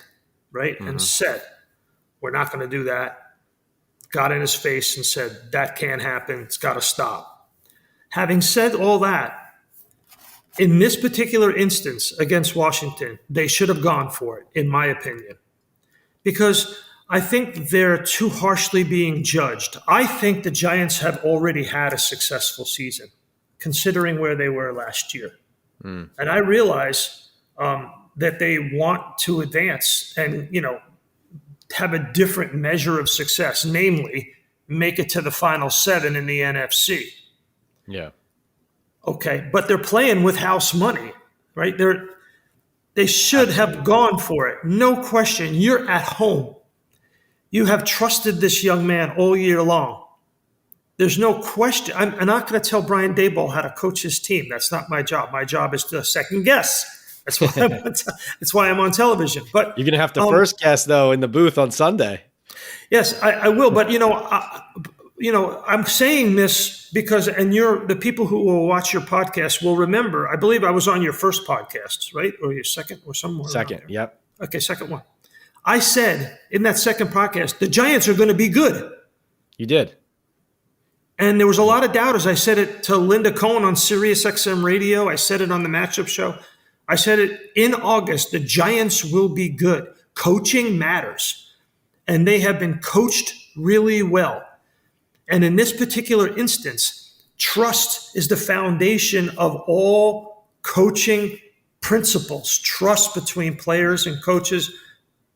right? And said, we're not going to do that. Got in his face and said, that can't happen. It's got to stop. Having said all that, in this particular instance against Washington, they should have gone for it, in my opinion, because I think they're too harshly being judged. I think the Giants have already had a successful season, considering where they were last year. And I realize that they want to advance and, have a different measure of success, namely make it to the final 7 in the NFC. Yeah. Okay, but they're playing with house money, right? They should have gone for it. No question. You're at home. You have trusted this young man all year long. There's no question. I'm not going to tell Brian Daboll how to coach his team. That's not my job. My job is to second guess. That's why I'm on television. But you're going to have to first guess, though, in the booth on Sunday. Yes, I will. But, I'm saying this because, and the people who will watch your podcast will remember, I believe I was on your first podcast, right? Or your second or somewhere. Second, yep. Okay, second one. I said in that second podcast, the Giants are going to be good. You did. And there was a lot of doubters. I said it to Linda Cohen on Sirius XM Radio. I said it on the Matchup Show. I said it in August, the Giants will be good. Coaching matters. And they have been coached really well. And in this particular instance, trust is the foundation of all coaching principles. Trust between players and coaches,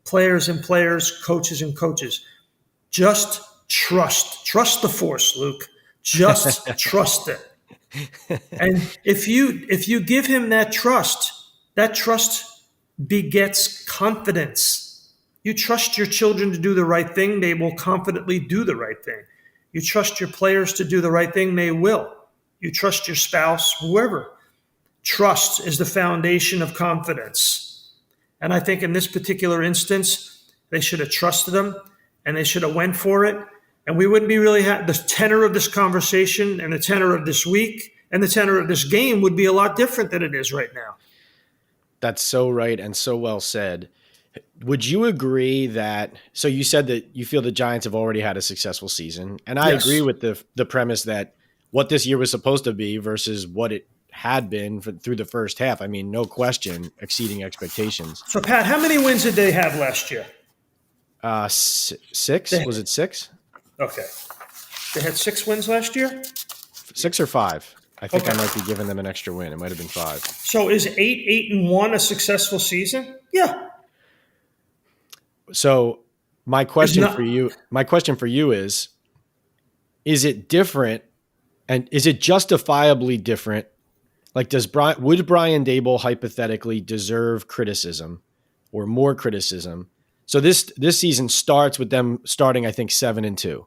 players and players, coaches and coaches. Just trust. Trust the force, Luke. Just trust it. And if you give him that trust begets confidence. You trust your children to do the right thing, they will confidently do the right thing. You trust your players to do the right thing, they will. You trust your spouse, whoever. Trust is the foundation of confidence. And I think in this particular instance, they should have trusted him and they should have went for it. And we wouldn't be really the tenor of this conversation and the tenor of this week and the tenor of this game would be a lot different than it is right now. That's so right and so well said. Would you agree that, so you said that you feel the Giants have already had a successful season, and I agree with the premise that what this year was supposed to be versus what it had been through the first half. I mean, no question, exceeding expectations. So, Pat, how many wins did they have last year? 6? Was it 6? Okay. They had 6 wins last year? 6 or 5. I think I might be giving them an extra win. It might have been 5. So is 8-1 a successful season? Yeah. So my question for you is it different, and is it justifiably different? Like, would Brian Daboll hypothetically deserve criticism or more criticism? So this season starts with them starting, I think, 7-2.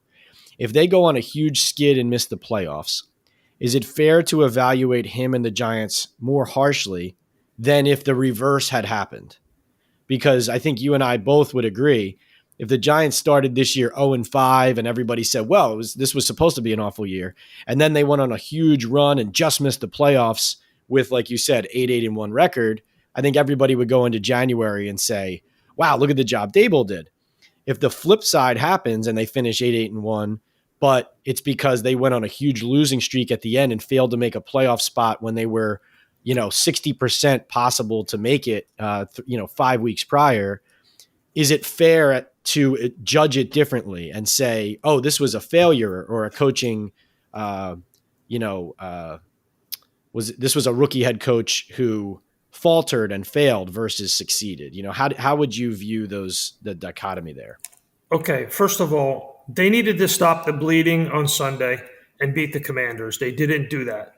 If they go on a huge skid and miss the playoffs, is it fair to evaluate him and the Giants more harshly than if the reverse had happened? Because I think you and I both would agree, if the Giants started this year 0-5 and everybody said, well, this was supposed to be an awful year, and then they went on a huge run and just missed the playoffs with, like you said, 8-1 record, I think everybody would go into January and say, wow, look at the job Daboll did. If the flip side happens and they finish 8-1, but it's because they went on a huge losing streak at the end and failed to make a playoff spot when they were, 60% possible to make it, 5 weeks prior, is it fair to judge it differently and say, oh, this was a failure or a coaching, this was a rookie head coach who faltered and failed versus succeeded? How would you view the dichotomy there? Okay, first of all, they needed to stop the bleeding on Sunday and beat the Commanders. They didn't do that.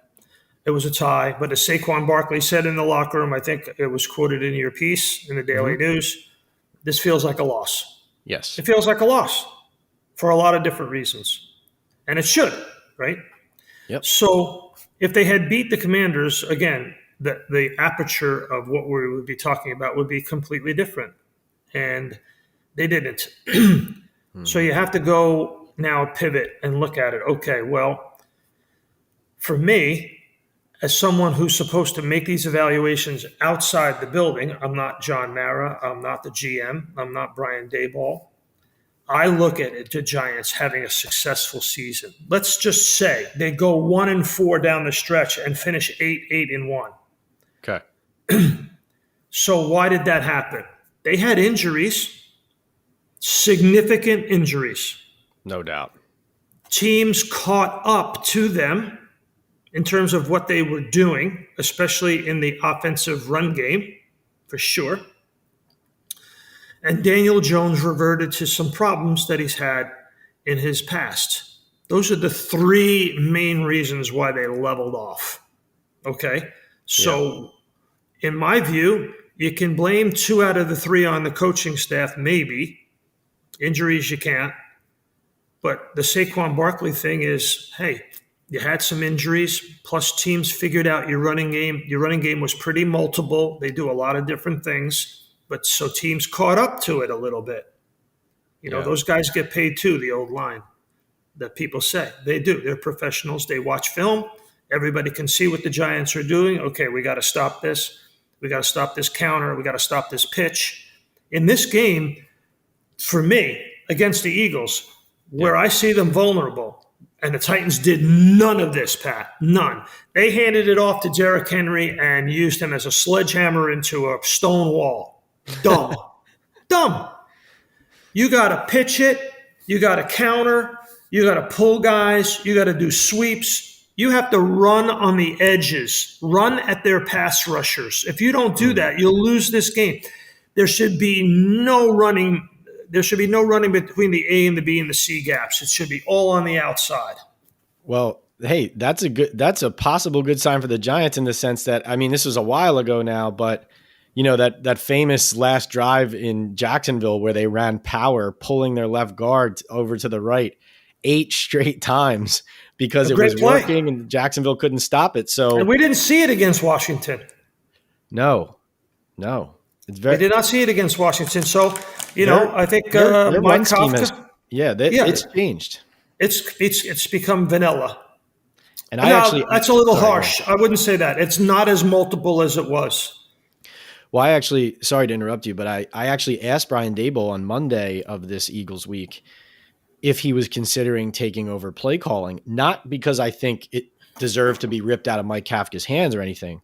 It was a tie, but as Saquon Barkley said in the locker room, I think it was quoted in your piece in the Daily News, this feels like a loss. Yes. It feels like a loss for a lot of different reasons. And it should, right? Yep. So if they had beat the Commanders, again, the aperture of what we would be talking about would be completely different. And they didn't. So you have to go now pivot and look at it. Okay, well, for me, as someone who's supposed to make these evaluations outside the building, I'm not John Mara, I'm not the GM, I'm not Brian Daboll. I look at it, the Giants having a successful season. Let's just say they go 1-4 down the stretch and finish 8-1. Okay. So why did that happen? They had injuries, significant injuries. No doubt. Teams caught up to them in terms of what they were doing, especially in the offensive run game, for sure. And Daniel Jones reverted to some problems that he's had in his past. Those are the three main reasons why they leveled off. Okay? So, in my view, you can blame 2 out of the 3 on the coaching staff, maybe. Injuries, you can't. But the Saquon Barkley thing is, hey, you had some injuries, plus teams figured out your running game. Your running game was pretty multiple. They do a lot of different things. But so teams caught up to it a little bit. Those guys get paid too, the old line that people say. They do. They're professionals. They watch film. Everybody can see what the Giants are doing. Okay, we got to stop this. We got to stop this counter. We got to stop this pitch. In this game, for me, against the Eagles, where I see them vulnerable, and the Titans did none of this, Pat. None. They handed it off to Derrick Henry and used him as a sledgehammer into a stone wall. Dumb. Dumb. You got to pitch it. You got to counter. You got to pull guys. You got to do sweeps. You have to run on the edges. Run at their pass rushers. If you don't do that, you'll lose this game. There should be no running. There should be no running between the A and the B and the C gaps. It should be all on the outside. Well, hey, that's a possible good sign for the Giants in the sense that, this was a while ago now, but that famous last drive in Jacksonville where they ran power, pulling their left guard over to the right 8 straight times because it was working and Jacksonville couldn't stop it. So, and we didn't see it against Washington. No. We did not see it against Washington. So, I think Mike Kafka. It's changed. It's become vanilla. And that's a little harsh. I wouldn't say that. It's not as multiple as it was. Well, sorry to interrupt you, but I actually asked Brian Daboll on Monday of this Eagles week if he was considering taking over play calling, not because I think it deserved to be ripped out of Mike Kafka's hands or anything,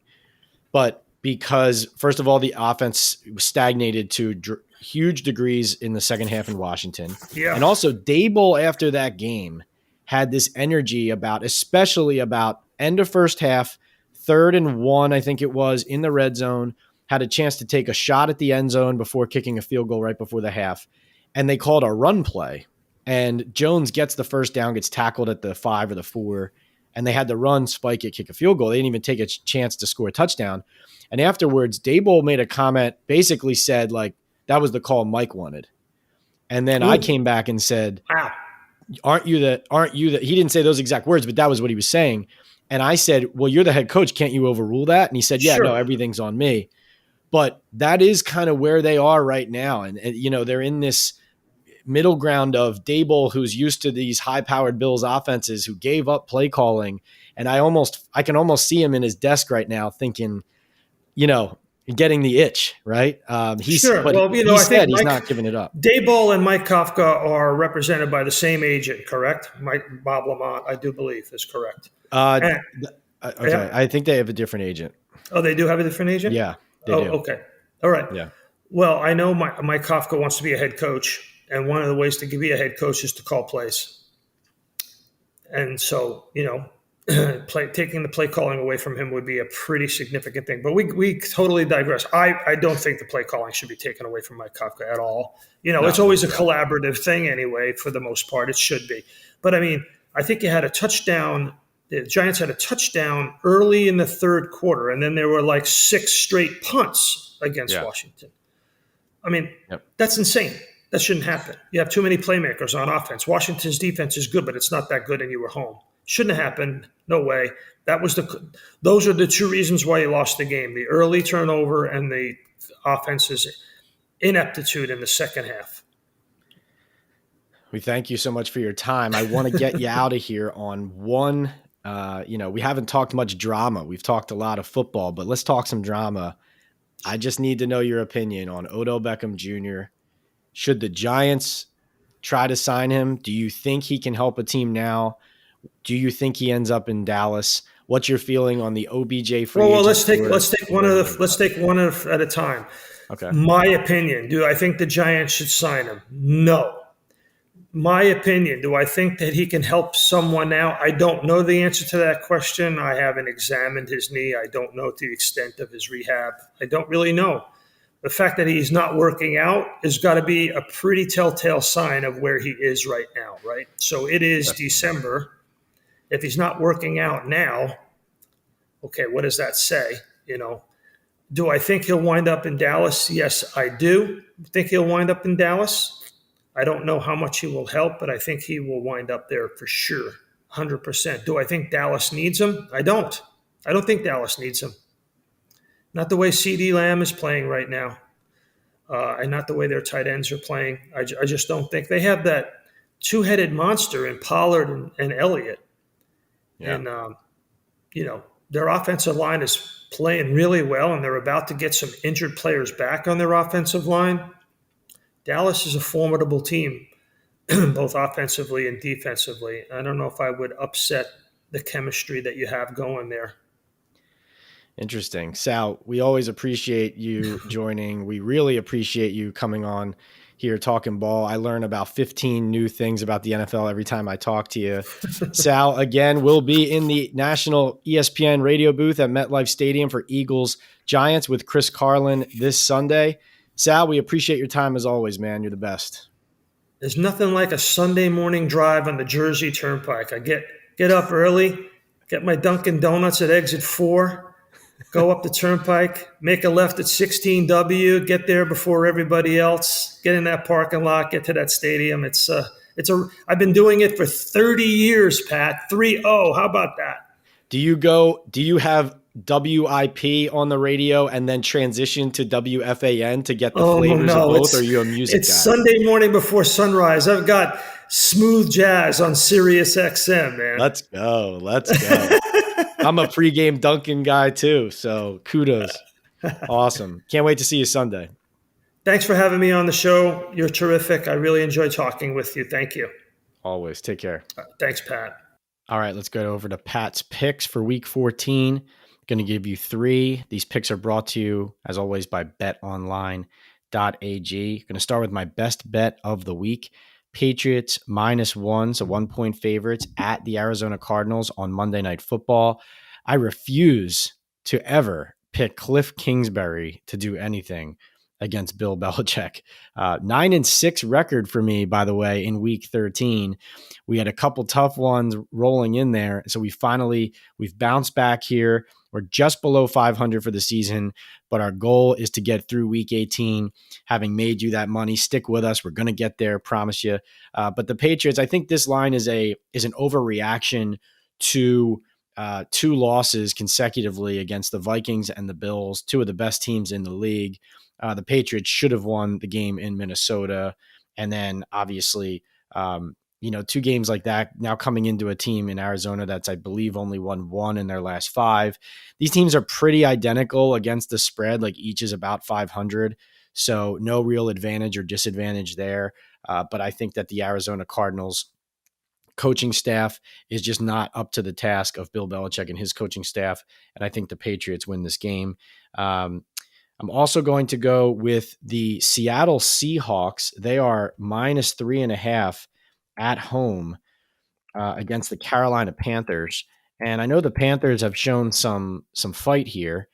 but because, first of all, the offense stagnated to huge degrees in the second half in Washington. Yeah. And also, Daboll, after that game, had this energy especially about end of first half, 3rd and 1, I think it was, in the red zone, had a chance to take a shot at the end zone before kicking a field goal right before the half. And they called a run play. And Jones gets the first down, gets tackled at the 5 or the 4, and they had to run, spike it, kick a field goal. They didn't even take a chance to score a touchdown. And afterwards, Daboll made a comment, basically said, like, that was the call Mike wanted. And then I came back and said, aren't you the, he didn't say those exact words, but that was what he was saying. And I said, well, you're the head coach. Can't you overrule that? And he said, no, everything's on me. But that is kind of where they are right now. And they're in this, middle ground of Daboll, who's used to these high-powered Bills offenses, who gave up play calling, and I can almost see him in his desk right now, thinking, getting the itch, right? Sure. But Well, he I think said he's not giving it up. Daboll and Mike Kafka are represented by the same agent, correct? Bob Lamont, I do believe, is correct. Okay, Yeah. I think they have a different agent. Oh, they do have a different agent? Yeah, they Oh, do. okay. All right. Yeah. Well, I know Mike Kafka wants to be a head coach, and one of the ways to be a head coach is to call plays. And so, taking the play calling away from him would be a pretty significant thing. But we totally digress. I don't think the play calling should be taken away from Mike Kafka at all. It's always a collaborative thing anyway, for the most part. It should be. But, I think you had a touchdown. The Giants had a touchdown early in the third quarter, and then there were like 6 straight punts against Washington. That's insane. That shouldn't happen. You have too many playmakers on offense. Washington's defense is good, but it's not that good, and you were home. Shouldn't have happened. No way. Those are the 2 reasons why you lost the game: the early turnover and the offense's ineptitude in the second half. We thank you so much for your time. I want to get you out of here on one. We haven't talked much drama. We've talked a lot of football, but let's talk some drama. I just need to know your opinion on Odell Beckham Jr. Should the Giants try to sign him? Do you think he can help a team now? Do you think he ends up in Dallas? What's your feeling on the OBJ free agent? Well, let's take one at a time. Okay. My opinion. Do I think the Giants should sign him? No. My opinion. Do I think that he can help someone now? I don't know the answer to that question. I haven't examined his knee. I don't know the extent of his rehab. I don't really know. The fact that he's not working out has got to be a pretty telltale sign of where he is right now, right? So it is December. If he's not working out now, okay, what does that say? Do I think he'll wind up in Dallas? Yes, I do think he'll wind up in Dallas. I don't know how much he will help, but I think he will wind up there for sure, 100%. Do I think Dallas needs him? I don't. I don't think Dallas needs him. Not the way CeeDee Lamb is playing right now, and not the way their tight ends are playing. I just don't think. They have that 2-headed monster in Pollard and Elliott. Yeah. And, their offensive line is playing really well, and they're about to get some injured players back on their offensive line. Dallas is a formidable team, both offensively and defensively. I don't know if I would upset the chemistry that you have going there. Interesting. Sal, we always appreciate you joining. We really appreciate you coming on here talking ball. I learn about 15 new things about the NFL every time I talk to you. Sal, again, will be in the national ESPN radio booth at MetLife Stadium for Eagles Giants with Chris Carlin this Sunday. Sal, we appreciate your time as always, man. You're the best. There's nothing like a Sunday morning drive on the Jersey Turnpike. I get up early, get my Dunkin' Donuts at exit 4, go up the Turnpike, make a left at 16W, get there before everybody else, get in that parking lot, get to that stadium. I've been doing it for 30 years, Pat. 3-0. How about that? Do you have WIP on the radio and then transition to WFAN to get the flavors of both, or are you a music guy? It's Sunday morning before sunrise. I've got smooth jazz on Sirius XM, man. Let's go. I'm a pregame Dunkin' guy too, so kudos. Awesome. Can't wait to see you Sunday. Thanks for having me on the show. You're terrific. I really enjoy talking with you. Thank you. Always. Take care. Thanks, Pat. All right, let's go over to Pat's picks for Week 14. Going to give you 3. These picks are brought to you, as always, by betonline.ag. Going to start with my best bet of the week. Patriots -1, so 1-point favorites at the Arizona Cardinals on Monday Night Football. I refuse to ever pick Cliff Kingsbury to do anything against Bill Belichick. 9-6 record for me, by the way, in Week 13. We had a couple tough ones rolling in there, so we've bounced back here. We're just below 500 for the season, but our goal is to get through Week 18, having made you that money. Stick with us. We're going to get there, promise you. But the Patriots, I think this line is an overreaction to 2 losses consecutively against the Vikings and the Bills, 2 of the best teams in the league. The Patriots should have won the game in Minnesota, And then obviously, two games like that now coming into a team in Arizona that's, I believe, only won one in their last five. These teams are pretty identical against the spread, like each is about 500. So no real advantage or disadvantage there. But I think that the Arizona Cardinals coaching staff is just not up to the task of Bill Belichick and his coaching staff. And I think the Patriots win this game. I'm also going to go with the Seattle Seahawks. They are -3.5 at home against the Carolina Panthers. And I know the Panthers have shown some fight here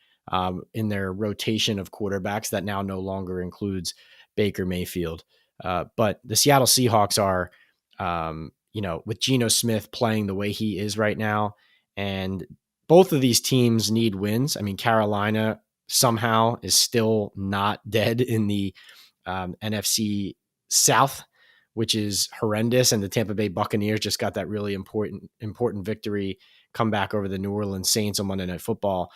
in their rotation of quarterbacks that now no longer includes Baker Mayfield. But the Seattle Seahawks are, with Geno Smith playing the way he is right now, and both of these teams need wins. I mean, Carolina somehow is still not dead in the NFC South, which is horrendous. And the Tampa Bay Buccaneers just got that really important victory, come back over the New Orleans Saints on Monday Night Football.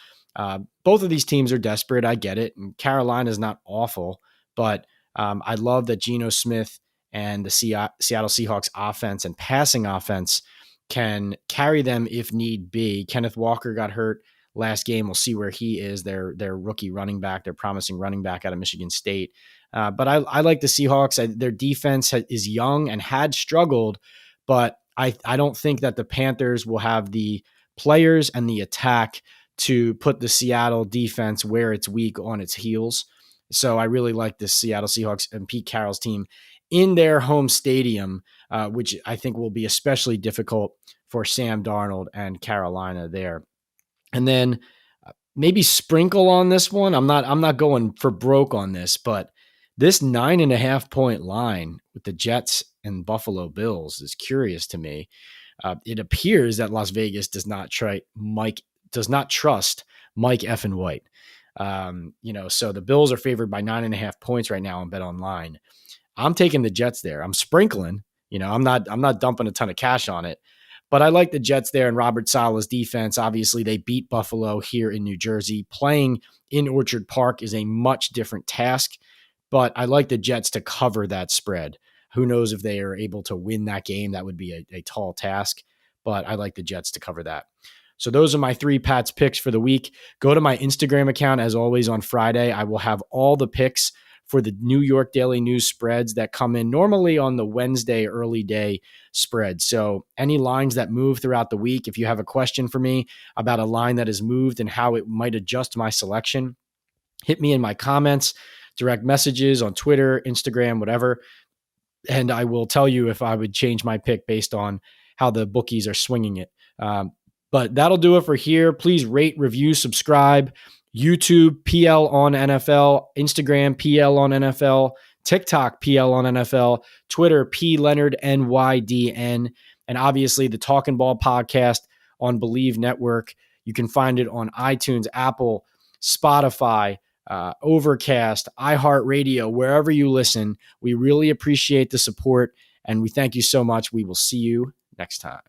Both of these teams are desperate. I get it. And Carolina is not awful, but I love that Geno Smith and the Seattle Seahawks offense and passing offense can carry them if need be. Kenneth Walker got hurt last game. We'll see where he is. Their rookie running back, their promising running back out of Michigan State. But I like the Seahawks. Their defense is young and had struggled, but I don't think that the Panthers will have the players and the attack to put the Seattle defense where it's weak on its heels. So I really like the Seattle Seahawks and Pete Carroll's team in their home stadium, which I think will be especially difficult for Sam Darnold and Carolina there. And then maybe sprinkle on this one. I'm not going for broke on this, but this 9.5 point line with the Jets and Buffalo Bills is curious to me. It appears that Las Vegas does not trust Mike effing White. So the Bills are favored by 9.5 points right now on Bet Online. I'm taking the Jets there. I'm sprinkling. I'm not dumping a ton of cash on it, but I like the Jets there and Robert Saleh's defense. Obviously, they beat Buffalo here in New Jersey. Playing in Orchard Park is a much different task, but I like the Jets to cover that spread. Who knows if they are able to win that game? That would be a tall task, but I like the Jets to cover that. So those are my three Pat's picks for the week. Go to my Instagram account, as always, on Friday. I will have all the picks for the New York Daily News spreads that come in normally on the Wednesday early day spread. So any lines that move throughout the week, if you have a question for me about a line that has moved and how it might adjust my selection, hit me in my comments, direct messages on Twitter, Instagram, whatever, and I will tell you if I would change my pick based on how the bookies are swinging it. But that'll do it for here. Please rate, review, subscribe. YouTube, PL on NFL, Instagram, PL on NFL, TikTok, PL on NFL, Twitter, P Leonard NYDN, and obviously the Talkin Ball podcast on Believe Network. You can find it on iTunes, Apple, Spotify, Overcast, iHeartRadio, wherever you listen. We really appreciate the support, and we thank you so much. We will see you next time.